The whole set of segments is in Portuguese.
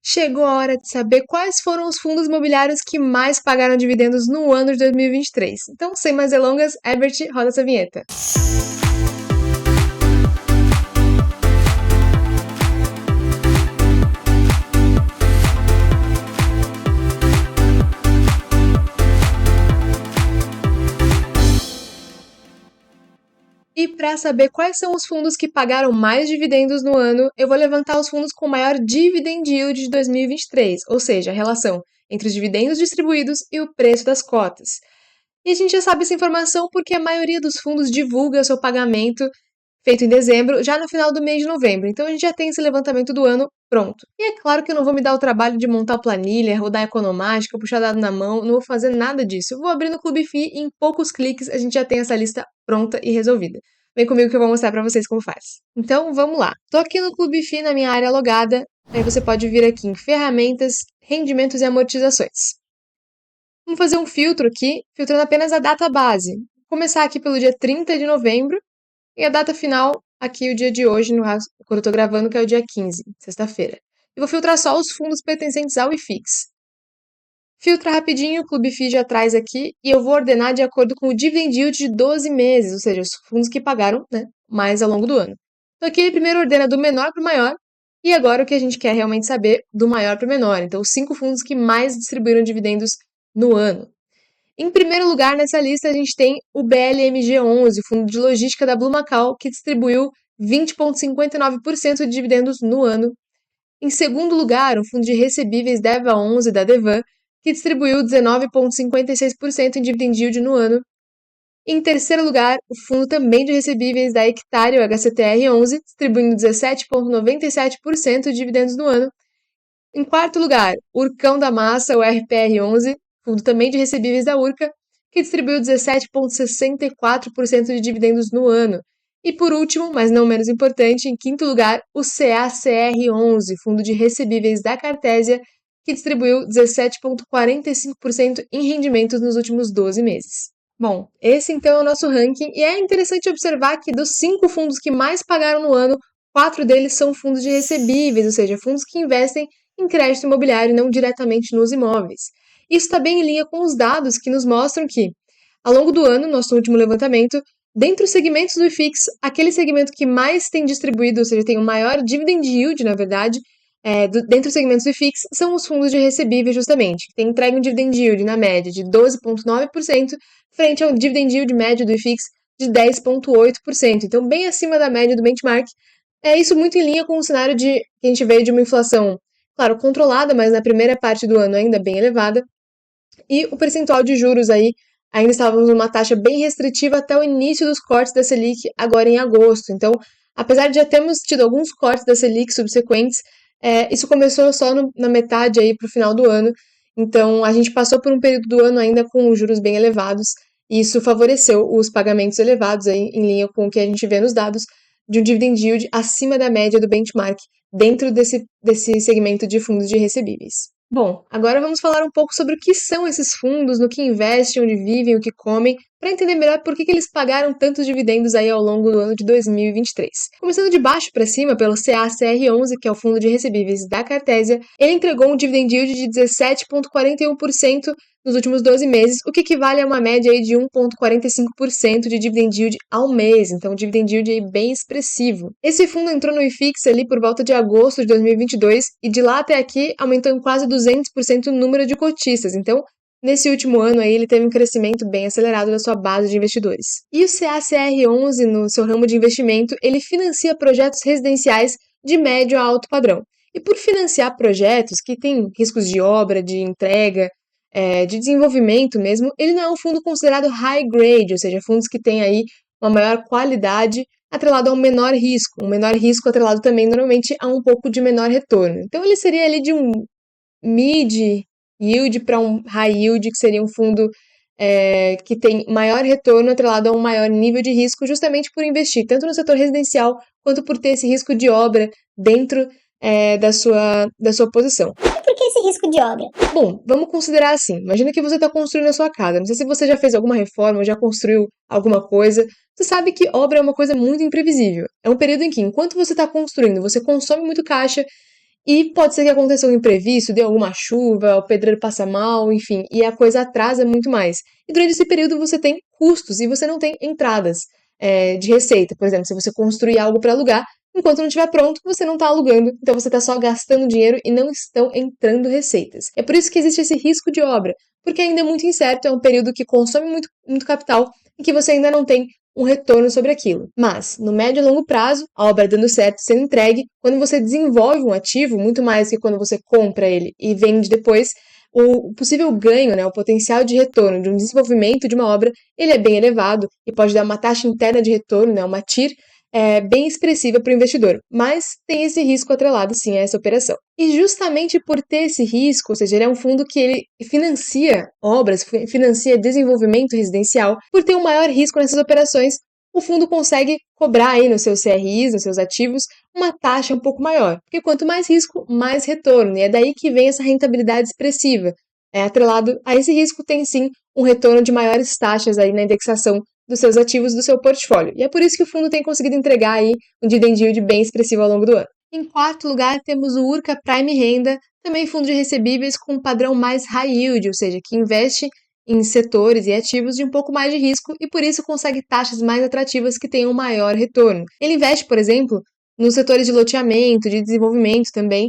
Chegou a hora de saber quais foram os fundos imobiliários que mais pagaram dividendos no ano de 2023. Então, sem mais delongas, Herbert, roda essa vinheta. E para saber quais são os fundos que pagaram mais dividendos no ano, eu vou levantar os fundos com maior dividend yield de 2023, ou seja, a relação entre os dividendos distribuídos e o preço das cotas. E a gente já sabe essa informação porque a maioria dos fundos divulga seu pagamento feito em dezembro, já no final do mês de novembro. Então a gente já tem esse levantamento do ano pronto. E é claro que eu não vou me dar o trabalho de montar planilha, rodar economática, puxar dado na mão, não vou fazer nada disso. Eu vou abrir no Clube FI e em poucos cliques a gente já tem essa lista pronta e resolvida. Vem comigo que eu vou mostrar para vocês como faz. Então vamos lá. Tô aqui no Clube FI na minha área logada. Aí você pode vir aqui em ferramentas, rendimentos e amortizações. Vamos fazer um filtro aqui, filtrando apenas a data base. Vou começar aqui pelo dia 30 de novembro e a data final, aqui o dia de hoje, quando eu tô gravando, que é o dia 15, sexta-feira. Eu vou filtrar só os fundos pertencentes ao IFIX. Filtra rapidinho, o Clube FI já traz aqui, e eu vou ordenar de acordo com o dividend yield de 12 meses, ou seja, os fundos que pagaram mais ao longo do ano. Então aqui ele primeiro ordena do menor para o maior, e agora o que a gente quer realmente saber do maior para o menor. Então, os 5 fundos que mais distribuíram dividendos no ano. Em primeiro lugar nessa lista a gente tem o BLMG11, fundo de logística da Blue Macau, que distribuiu 20,59% de dividendos no ano. Em segundo lugar, o fundo de recebíveis DEVA11 da Devan, que distribuiu 19,56% em dividend yield no ano. Em terceiro lugar, o fundo também de recebíveis da Hectare, o HCTR11, distribuindo 17,97% de dividendos no ano. Em quarto lugar, Urcão da Massa, o RPR11, fundo também de recebíveis da Urca, que distribuiu 17,64% de dividendos no ano. E por último, mas não menos importante, em quinto lugar, o CACR11, fundo de recebíveis da Cartésia, que distribuiu 17,45% em rendimentos nos últimos 12 meses. Bom, esse então é o nosso ranking, e é interessante observar que dos 5 fundos que mais pagaram no ano, 4 deles são fundos de recebíveis, ou seja, fundos que investem em crédito imobiliário e não diretamente nos imóveis. Isso está bem em linha com os dados que nos mostram que, ao longo do ano, nosso último levantamento, dentre os segmentos do IFIX, aquele segmento que mais tem distribuído, ou seja, tem o maior dividend yield, na verdade, dentre os segmentos do IFIX, são os fundos de recebíveis, justamente, que tem entregue um dividend yield, na média, de 12,9%, frente ao dividend yield médio do IFIX de 10,8%. Então, bem acima da média do benchmark. É isso muito em linha com o cenário que a gente veio de uma inflação, claro, controlada, mas na primeira parte do ano ainda bem elevada. E o percentual de juros aí, ainda estávamos numa taxa bem restritiva até o início dos cortes da Selic, agora em agosto. Então, apesar de já termos tido alguns cortes da Selic subsequentes, isso começou só na metade aí para o final do ano. Então, a gente passou por um período do ano ainda com juros bem elevados, e isso favoreceu os pagamentos elevados aí, em linha com o que a gente vê nos dados, de um dividend yield acima da média do benchmark, dentro desse segmento de fundos de recebíveis. Bom, agora vamos falar um pouco sobre o que são esses fundos, no que investem, onde vivem, o que comem, para entender melhor por que eles pagaram tantos dividendos aí ao longo do ano de 2023. Começando de baixo para cima, pelo CACR11, que é o fundo de recebíveis da Cartésia, ele entregou um dividend yield de 17,41% nos últimos 12 meses, o que equivale a uma média aí de 1,45% de dividend yield ao mês, então um dividend yield aí bem expressivo. Esse fundo entrou no IFIX ali por volta de agosto de 2022 e de lá até aqui aumentou em quase 200% o número de cotistas, então nesse último ano aí ele teve um crescimento bem acelerado da sua base de investidores. E o CACR11, no seu ramo de investimento, ele financia projetos residenciais de médio a alto padrão. E por financiar projetos que têm riscos de obra, de entrega, de desenvolvimento mesmo, ele não é um fundo considerado high grade, ou seja, fundos que têm aí uma maior qualidade atrelado a um menor risco atrelado também normalmente a um pouco de menor retorno. Então ele seria ali de um mid yield para um high yield, que seria um fundo que tem maior retorno atrelado a um maior nível de risco, justamente por investir tanto no setor residencial quanto por ter esse risco de obra dentro da sua posição. Por que esse risco de obra? Bom, vamos considerar assim. Imagina que você está construindo a sua casa. Não sei se você já fez alguma reforma ou já construiu alguma coisa. Você sabe que obra é uma coisa muito imprevisível. É um período em que, enquanto você está construindo, você consome muito caixa E pode ser que aconteça um imprevisto, dê alguma chuva, o pedreiro passa mal, enfim, e a coisa atrasa muito mais. E durante esse período você tem custos e você não tem entradas de receita. Por exemplo, se você construir algo para alugar, enquanto não estiver pronto, você não está alugando, então você está só gastando dinheiro e não estão entrando receitas. É por isso que existe esse risco de obra, porque ainda é muito incerto, é um período que consome muito capital e que você ainda não tem um retorno sobre aquilo. Mas, no médio e longo prazo, a obra dando certo, sendo entregue, quando você desenvolve um ativo, muito mais que quando você compra ele e vende depois, o possível ganho, né, o potencial de retorno de um desenvolvimento de uma obra, ele é bem elevado e pode dar uma taxa interna de retorno, né, uma TIR, bem expressiva para o investidor, mas tem esse risco atrelado sim a essa operação. E justamente por ter esse risco, ou seja, ele é um fundo que ele financia obras, financia desenvolvimento residencial, por ter um maior risco nessas operações, o fundo consegue cobrar aí nos seus CRIs, nos seus ativos, uma taxa um pouco maior, porque quanto mais risco, mais retorno, e é daí que vem essa rentabilidade expressiva. Atrelado a esse risco tem sim um retorno de maiores taxas aí na indexação dos seus ativos do seu portfólio. E é por isso que o fundo tem conseguido entregar aí um dividend yield bem expressivo ao longo do ano. Em quarto lugar, temos o Urca Prime Renda, também fundo de recebíveis com um padrão mais high yield, ou seja, que investe em setores e ativos de um pouco mais de risco e por isso consegue taxas mais atrativas que tenham maior retorno. Ele investe, por exemplo, nos setores de loteamento, de desenvolvimento também,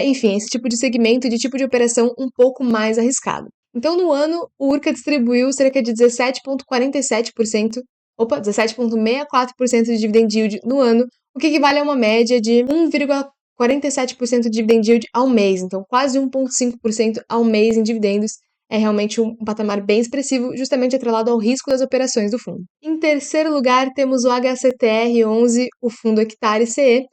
enfim, esse tipo de segmento e de tipo de operação um pouco mais arriscado. Então, no ano, o Urca distribuiu cerca de 17,47%, 17,64% de dividend yield no ano, o que equivale a uma média de 1,47% de dividend yield ao mês, então quase 1,5% ao mês em dividendos. É realmente um patamar bem expressivo, justamente atrelado ao risco das operações do fundo. Em terceiro lugar, temos o HCTR11, o fundo Hectare CE,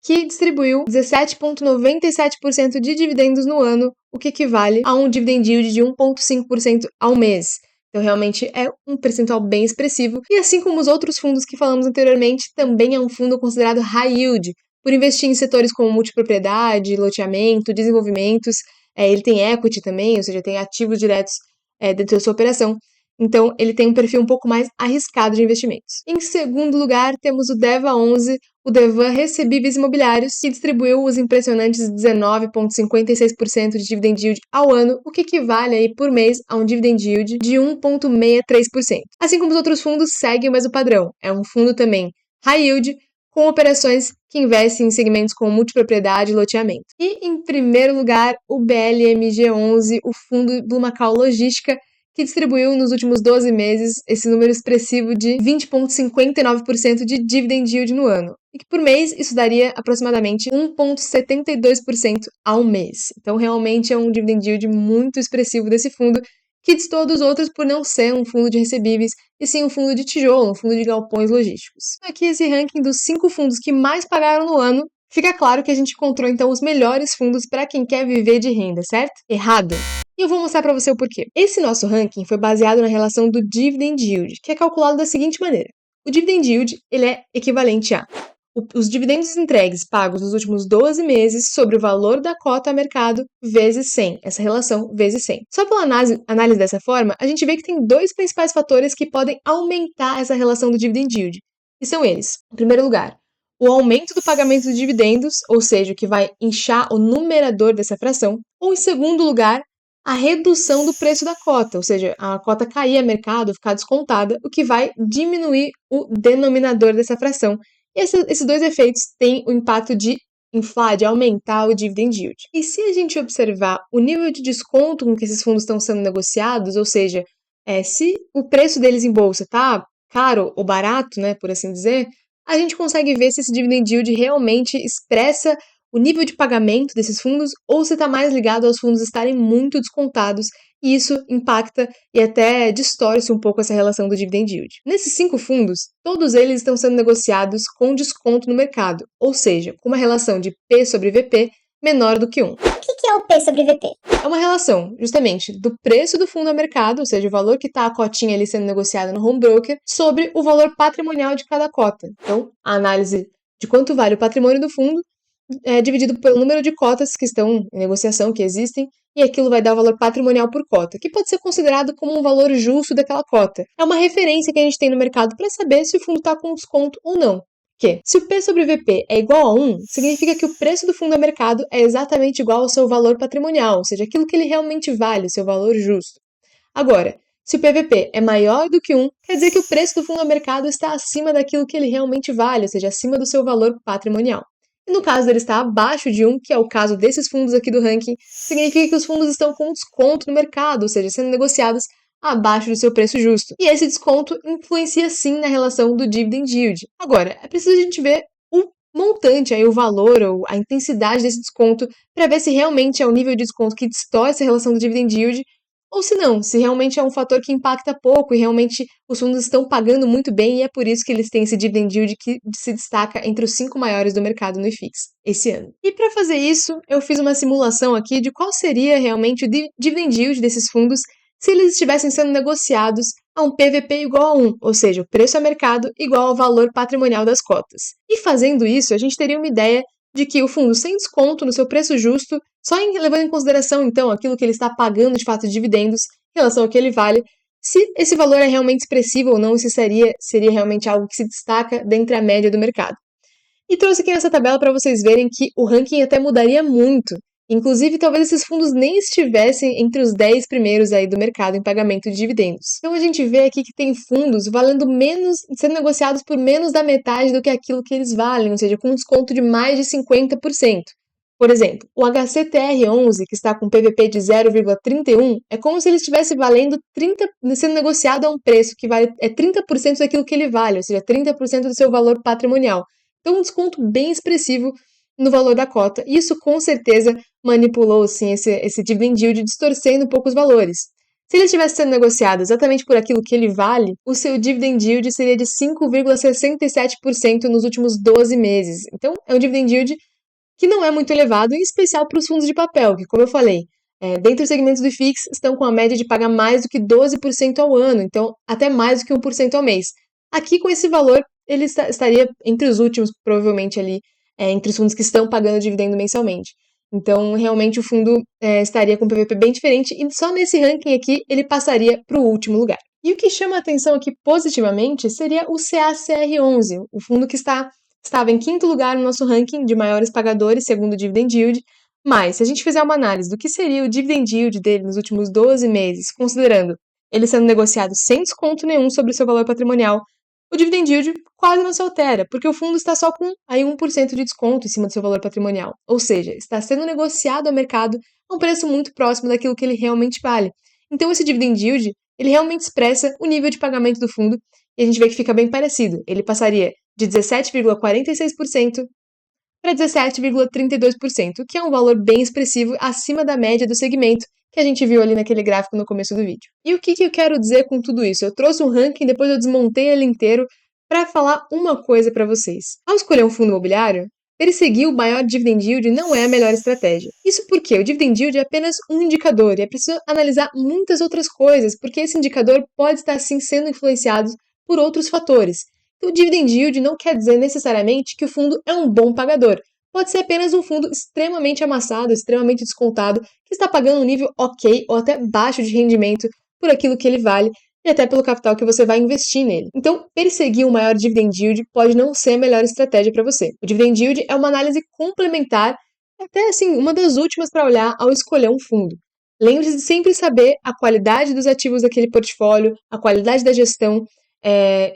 que distribuiu 17,97% de dividendos no ano, o que equivale a um dividend yield de 1,5% ao mês. Então, realmente é um percentual bem expressivo. E assim como os outros fundos que falamos anteriormente, também é um fundo considerado high yield, por investir em setores como multipropriedade, loteamento, desenvolvimentos. Ele tem equity também, ou seja, tem ativos diretos dentro da sua operação. Então, ele tem um perfil um pouco mais arriscado de investimentos. Em segundo lugar, temos o DEVA11, o Devan Recebíveis Imobiliários, que distribuiu os impressionantes 19,56% de dividend yield ao ano, o que equivale aí por mês a um dividend yield de 1,63%. Assim como os outros fundos, segue o mesmo padrão. É um fundo também high yield, com operações que investem em segmentos como multipropriedade e loteamento. E, em primeiro lugar, o BLMG11, o fundo Blue Macau Logística, que distribuiu nos últimos 12 meses esse número expressivo de 20,59% de dividend yield no ano. E que por mês isso daria aproximadamente 1,72% ao mês. Então realmente é um dividend yield muito expressivo desse fundo, que destoa dos outros por não ser um fundo de recebíveis, e sim um fundo de tijolo, um fundo de galpões logísticos. Aqui esse ranking dos 5 fundos que mais pagaram no ano, fica claro que a gente encontrou então os melhores fundos para quem quer viver de renda, certo? Errado! E eu vou mostrar para você o porquê. Esse nosso ranking foi baseado na relação do dividend yield, que é calculado da seguinte maneira. O dividend yield ele é equivalente a os dividendos entregues pagos nos últimos 12 meses sobre o valor da cota a mercado vezes 100, essa relação vezes 100. Só pela análise dessa forma, a gente vê que tem dois principais fatores que podem aumentar essa relação do dividend yield. E são eles. Em primeiro lugar, o aumento do pagamento de dividendos, ou seja, o que vai inchar o numerador dessa fração. Ou em segundo lugar, a redução do preço da cota, ou seja, a cota cair a mercado, ficar descontada, o que vai diminuir o denominador dessa fração. Esses dois efeitos têm o impacto de inflar, de aumentar o dividend yield. E se a gente observar o nível de desconto com que esses fundos estão sendo negociados, ou seja, se o preço deles em bolsa está caro ou barato, né, por assim dizer, a gente consegue ver se esse dividend yield realmente expressa o nível de pagamento desses fundos ou se está mais ligado aos fundos estarem muito descontados e isso impacta e até distorce um pouco essa relação do dividend yield. Nesses 5 fundos, todos eles estão sendo negociados com desconto no mercado, ou seja, com uma relação de P sobre VP menor do que 1. O que é o P sobre VP? É uma relação, justamente, do preço do fundo ao mercado, ou seja, o valor que está a cotinha ali sendo negociada no home broker, sobre o valor patrimonial de cada cota. Então, a análise de quanto vale o patrimônio do fundo é dividido pelo número de cotas que estão em negociação, que existem, e aquilo vai dar o valor patrimonial por cota, que pode ser considerado como um valor justo daquela cota. É uma referência que a gente tem no mercado para saber se o fundo está com desconto ou não. quê? Se o P sobre VP é igual a 1, significa que o preço do fundo a mercado é exatamente igual ao seu valor patrimonial, ou seja, aquilo que ele realmente vale, o seu valor justo. Agora, se o PVP é maior do que 1, quer dizer que o preço do fundo a mercado está acima daquilo que ele realmente vale, ou seja, acima do seu valor patrimonial. E no caso dele estar abaixo de 1, que é o caso desses fundos aqui do ranking, significa que os fundos estão com desconto no mercado, ou seja, sendo negociados abaixo do seu preço justo. E esse desconto influencia sim na relação do dividend yield. Agora, é preciso a gente ver o montante, aí, o valor ou a intensidade desse desconto para ver se realmente é o nível de desconto que distorce a relação do dividend yield ou se não, se realmente é um fator que impacta pouco e realmente os fundos estão pagando muito bem e é por isso que eles têm esse dividend yield que se destaca entre os 5 maiores do mercado no IFIX esse ano. E para fazer isso, eu fiz uma simulação aqui de qual seria realmente o dividend yield desses fundos se eles estivessem sendo negociados a um PVP igual a 1, ou seja, o preço a mercado igual ao valor patrimonial das cotas. E fazendo isso, a gente teria uma ideia de que o fundo sem desconto no seu preço justo, levando em consideração, então, aquilo que ele está pagando de fato de dividendos em relação ao que ele vale, se esse valor é realmente expressivo ou não, se seria realmente algo que se destaca dentre a média do mercado. E trouxe aqui nessa tabela para vocês verem que o ranking até mudaria muito. Inclusive, talvez esses fundos nem estivessem entre os 10 primeiros aí do mercado em pagamento de dividendos. Então a gente vê aqui que tem fundos valendo menos, sendo negociados por menos da metade do que aquilo que eles valem, ou seja, com um desconto de mais de 50%. Por exemplo, o HCTR11, que está com PVP de 0,31, é como se ele estivesse valendo sendo negociado a um preço que vale 30% daquilo que ele vale, ou seja, 30% do seu valor patrimonial. Então, um desconto bem expressivo no valor da cota. Isso, com certeza, manipulou, sim, esse dividend yield, distorcendo um pouco os valores. Se ele estivesse sendo negociado exatamente por aquilo que ele vale, o seu dividend yield seria de 5,67% nos últimos 12 meses. Então, é um dividend yield que não é muito elevado, em especial para os fundos de papel, que, como eu falei, dentre os segmentos do IFIX, estão com a média de pagar mais do que 12% ao ano, então até mais do que 1% ao mês. Aqui, com esse valor, ele estaria entre os últimos, provavelmente ali, entre os fundos que estão pagando dividendo mensalmente. Então, realmente, o fundo estaria com um PVP bem diferente e só nesse ranking aqui ele passaria para o último lugar. E o que chama a atenção aqui positivamente seria o CACR11, o fundo que estava em quinto lugar no nosso ranking de maiores pagadores, segundo o dividend yield, mas se a gente fizer uma análise do que seria o dividend yield dele nos últimos 12 meses, considerando ele sendo negociado sem desconto nenhum sobre o seu valor patrimonial, o dividend yield quase não se altera, porque o fundo está só com aí 1% de desconto em cima do seu valor patrimonial. Ou seja, está sendo negociado ao mercado a um preço muito próximo daquilo que ele realmente vale. Então esse dividend yield, ele realmente expressa o nível de pagamento do fundo e a gente vê que fica bem parecido. Ele passaria de 17,46% para 17,32%, que é um valor bem expressivo acima da média do segmento que a gente viu ali naquele gráfico no começo do vídeo. E o que eu quero dizer com tudo isso? Eu trouxe um ranking, depois eu desmontei ele inteiro para falar uma coisa para vocês. Ao escolher um fundo imobiliário, perseguir o maior dividend yield não é a melhor estratégia. Isso porque o dividend yield é apenas um indicador e é preciso analisar muitas outras coisas, porque esse indicador pode estar sim sendo influenciado por outros fatores. Então, o dividend yield não quer dizer necessariamente que o fundo é um bom pagador. Pode ser apenas um fundo extremamente amassado, extremamente descontado, que está pagando um nível ok ou até baixo de rendimento por aquilo que ele vale e até pelo capital que você vai investir nele. Então, perseguir um maior dividend yield pode não ser a melhor estratégia para você. O dividend yield é uma análise complementar, até assim, uma das últimas para olhar ao escolher um fundo. Lembre-se de sempre saber a qualidade dos ativos daquele portfólio, a qualidade da gestão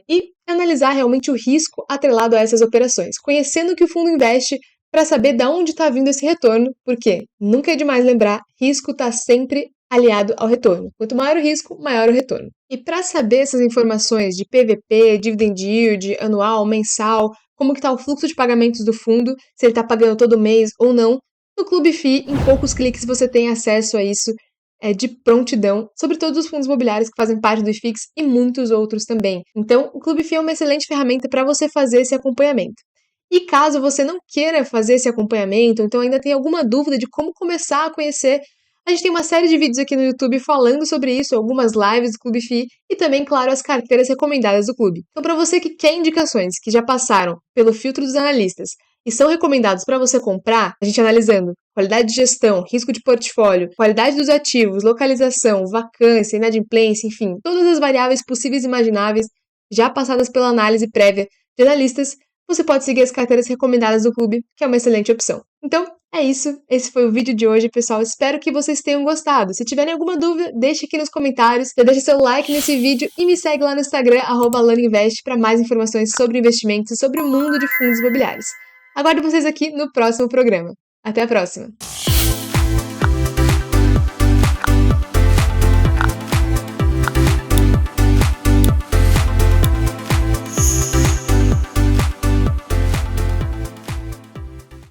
e analisar realmente o risco atrelado a essas operações, conhecendo o que o fundo investe para saber de onde está vindo esse retorno, porque nunca é demais lembrar, risco está sempre aliado ao retorno. Quanto maior o risco, maior o retorno. E para saber essas informações de PVP, dividend yield, anual, mensal, como que está o fluxo de pagamentos do fundo, se ele está pagando todo mês ou não, no Clube FI, em poucos cliques você tem acesso a isso de prontidão sobre todos os fundos imobiliários que fazem parte do IFIX e muitos outros também. Então, o Clube FI é uma excelente ferramenta para você fazer esse acompanhamento. E caso você não queira fazer esse acompanhamento, então ainda tem alguma dúvida de como começar a conhecer, a gente tem uma série de vídeos aqui no YouTube falando sobre isso, algumas lives do Clube FI e também, claro, as carteiras recomendadas do clube. Então, para você que quer indicações que já passaram pelo filtro dos analistas e são recomendados para você comprar, a gente analisando qualidade de gestão, risco de portfólio, qualidade dos ativos, localização, vacância, inadimplência, enfim, todas as variáveis possíveis e imagináveis já passadas pela análise prévia de analistas, você pode seguir as carteiras recomendadas do clube, que é uma excelente opção. Então, é isso. Esse foi o vídeo de hoje, pessoal. Espero que vocês tenham gostado. Se tiverem alguma dúvida, deixe aqui nos comentários. Já deixa seu like nesse vídeo e me segue lá no Instagram, @alaninvest, para mais informações sobre investimentos e sobre o mundo de fundos imobiliários. Aguardo vocês aqui no próximo programa. Até a próxima!